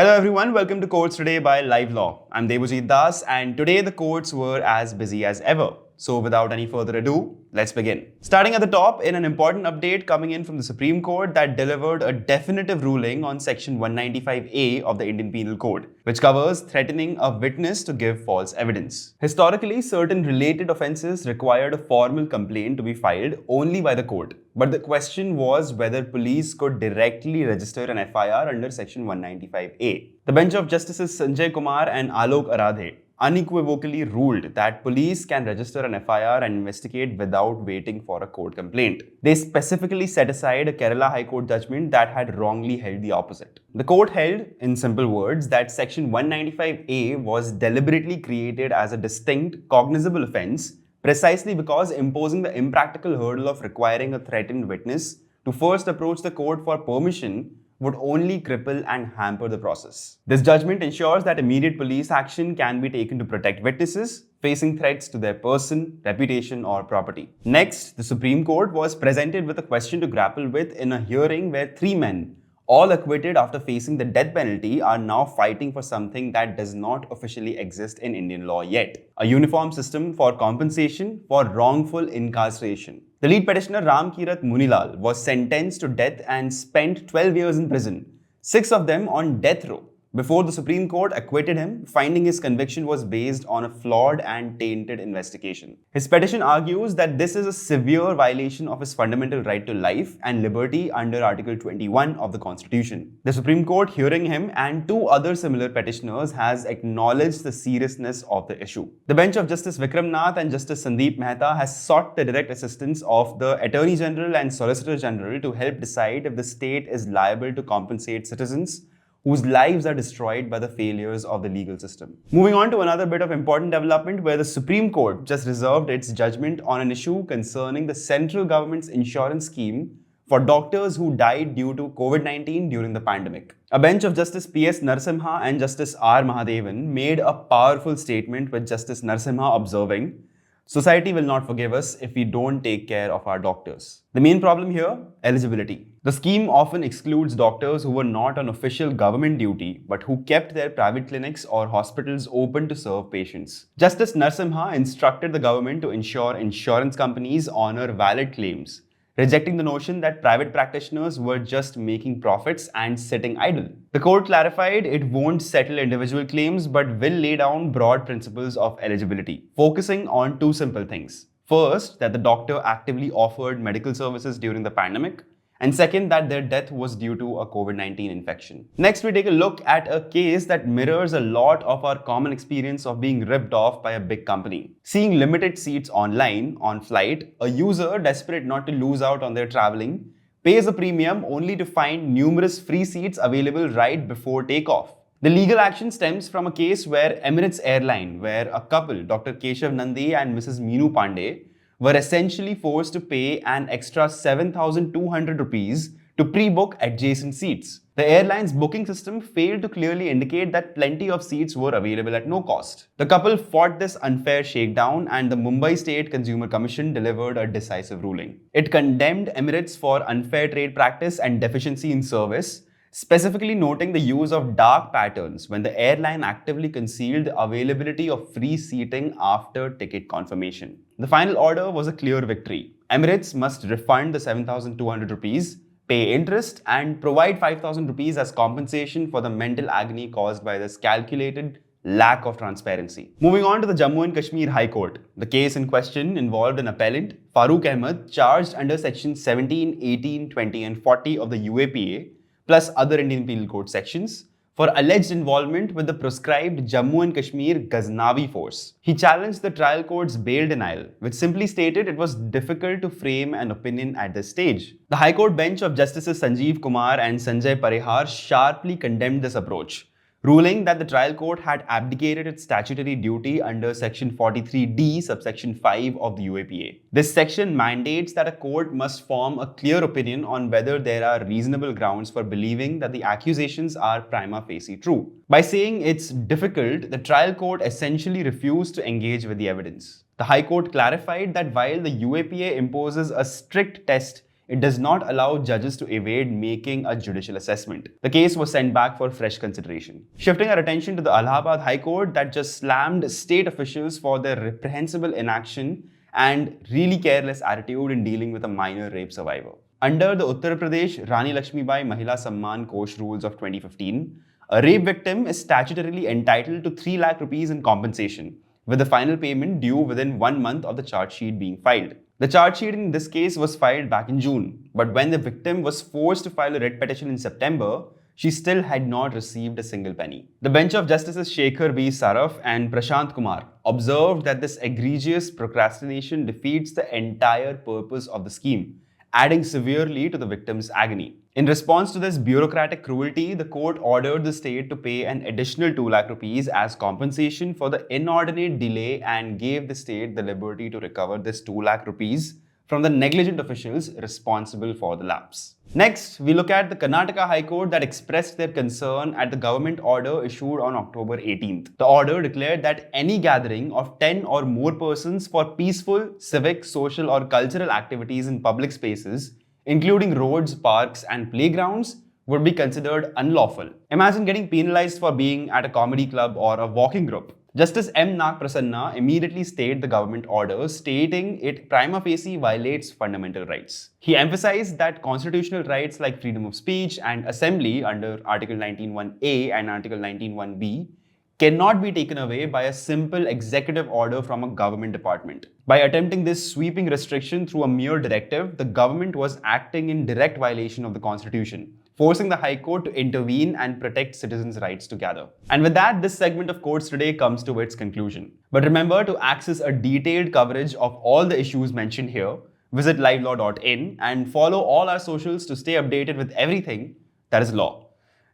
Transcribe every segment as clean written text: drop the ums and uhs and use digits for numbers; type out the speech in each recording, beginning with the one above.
Hello everyone, welcome to Courts Today by LiveLaw. I'm Devojit Das and today the courts were as busy as ever. So without any further ado, let's begin. Starting at the top, in an important update coming in from the Supreme Court that delivered a definitive ruling on Section 195A of the Indian Penal Code, which covers threatening a witness to give false evidence. Historically, certain related offences required a formal complaint to be filed only by the court. But the question was whether police could directly register an FIR under Section 195A. The bench of Justices Sanjay Kumar and Alok Aradhe unequivocally ruled that police can register an FIR and investigate without waiting for a court complaint. They specifically set aside a Kerala High Court judgment that had wrongly held the opposite. The court held, in simple words, that Section 195A was deliberately created as a distinct, cognizable offence precisely because imposing the impractical hurdle of requiring a threatened witness to first approach the court for permission would only cripple and hamper the process. This judgment ensures that immediate police action can be taken to protect witnesses facing threats to their person, reputation, or property. Next, the Supreme Court was presented with a question to grapple with in a hearing where three men, all acquitted after facing the death penalty, are now fighting for something that does not officially exist in Indian law yet: a uniform system for compensation for wrongful incarceration. The lead petitioner Ram Kirat Munilal was sentenced to death and spent 12 years in prison, 6 of them on death row, before the Supreme Court acquitted him, finding his conviction was based on a flawed and tainted investigation. His petition argues that this is a severe violation of his fundamental right to life and liberty under Article 21 of the Constitution. The Supreme Court, hearing him and 2 other similar petitioners, has acknowledged the seriousness of the issue. The bench of Justice Vikram Nath and Justice Sandeep Mehta has sought the direct assistance of the Attorney General and Solicitor General to help decide if the state is liable to compensate citizens whose lives are destroyed by the failures of the legal system. Moving on to another bit of important development where the Supreme Court just reserved its judgment on an issue concerning the central government's insurance scheme for doctors who died due to COVID-19 during the pandemic. A bench of Justice P.S. Narasimha and Justice R. Mahadevan made a powerful statement, with Justice Narasimha observing, "Society will not forgive us if we don't take care of our doctors." The main problem here? Eligibility. The scheme often excludes doctors who were not on official government duty but who kept their private clinics or hospitals open to serve patients. Justice Narasimha instructed the government to ensure insurance companies honor valid claims, rejecting the notion that private practitioners were just making profits and sitting idle. The court clarified it won't settle individual claims but will lay down broad principles of eligibility, focusing on 2 simple things. First, that the doctor actively offered medical services during the pandemic, and second, that their death was due to a COVID-19 infection. Next, we take a look at a case that mirrors a lot of our common experience of being ripped off by a big company. Seeing limited seats online, on flight, a user desperate not to lose out on their traveling pays a premium only to find numerous free seats available right before takeoff. The legal action stems from a case where Emirates Airline, where a couple, Dr. Keshav Nandi and Mrs. Meenu Pandey, were essentially forced to pay an extra 7,200 rupees to pre-book adjacent seats. The airline's booking system failed to clearly indicate that plenty of seats were available at no cost. The couple fought this unfair shakedown and the Mumbai State Consumer Commission delivered a decisive ruling. It condemned Emirates for unfair trade practice and deficiency in service, specifically noting the use of dark patterns when the airline actively concealed the availability of free seating after ticket confirmation. The final order was a clear victory. Emirates must refund the 7,200 rupees, pay interest, and provide 5,000 rupees as compensation for the mental agony caused by this calculated lack of transparency. Moving on to the Jammu and Kashmir High Court. The case in question involved an appellant, Farooq Ahmed, charged under Section 17, 18, 20, and 40 of the UAPA, plus other Indian Penal Code sections, for alleged involvement with the proscribed Jammu and Kashmir Ghaznavi force. He challenged the trial court's bail denial, which simply stated it was difficult to frame an opinion at this stage. The High Court bench of Justices Sanjeev Kumar and Sanjay Parihar sharply condemned this approach, ruling that the trial court had abdicated its statutory duty under Section 43D, subsection 5 of the UAPA. This section mandates that a court must form a clear opinion on whether there are reasonable grounds for believing that the accusations are prima facie true. By saying it's difficult, the trial court essentially refused to engage with the evidence. The High Court clarified that while the UAPA imposes a strict test it does not allow judges to evade making a judicial assessment. The case was sent back for fresh consideration. Shifting our attention to the Allahabad High Court that just slammed state officials for their reprehensible inaction and really careless attitude in dealing with a minor rape survivor. Under the Uttar Pradesh Rani Lakshmibai Mahila Samman Kosh rules of 2015, a rape victim is statutorily entitled to 3 lakh rupees in compensation, with the final payment due within 1 month of the charge sheet being filed. The charge sheet in this case was filed back in June, but when the victim was forced to file a writ petition in September, she still had not received a single penny. The bench of Justices Shekhar B. Saraf and Prashant Kumar observed that this egregious procrastination defeats the entire purpose of the scheme, adding severely to the victim's agony. In response to this bureaucratic cruelty, the court ordered the state to pay an additional 2 lakh rupees as compensation for the inordinate delay and gave the state the liberty to recover this 2 lakh rupees from the negligent officials responsible for the lapse. Next, we look at the Karnataka High Court that expressed their concern at the government order issued on October 18th. The order declared that any gathering of 10 or more persons for peaceful, civic, social or cultural activities in public spaces, including roads, parks and playgrounds, would be considered unlawful. Imagine getting penalized for being at a comedy club or a walking group. Justice M. Nagprasanna immediately stayed the government order, stating it prima facie violates fundamental rights. He emphasized that constitutional rights like freedom of speech and assembly under Article 19(1)A and Article 19(1)B cannot be taken away by a simple executive order from a government department. By attempting this sweeping restriction through a mere directive, the government was acting in direct violation of the Constitution, forcing the High Court to intervene and protect citizens' rights to gather. And with that, this segment of Courts Today comes to its conclusion. But remember, to access a detailed coverage of all the issues mentioned here, visit livelaw.in and follow all our socials to stay updated with everything that is law.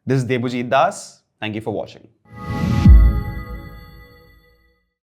This is Debujit Das. Thank you for watching.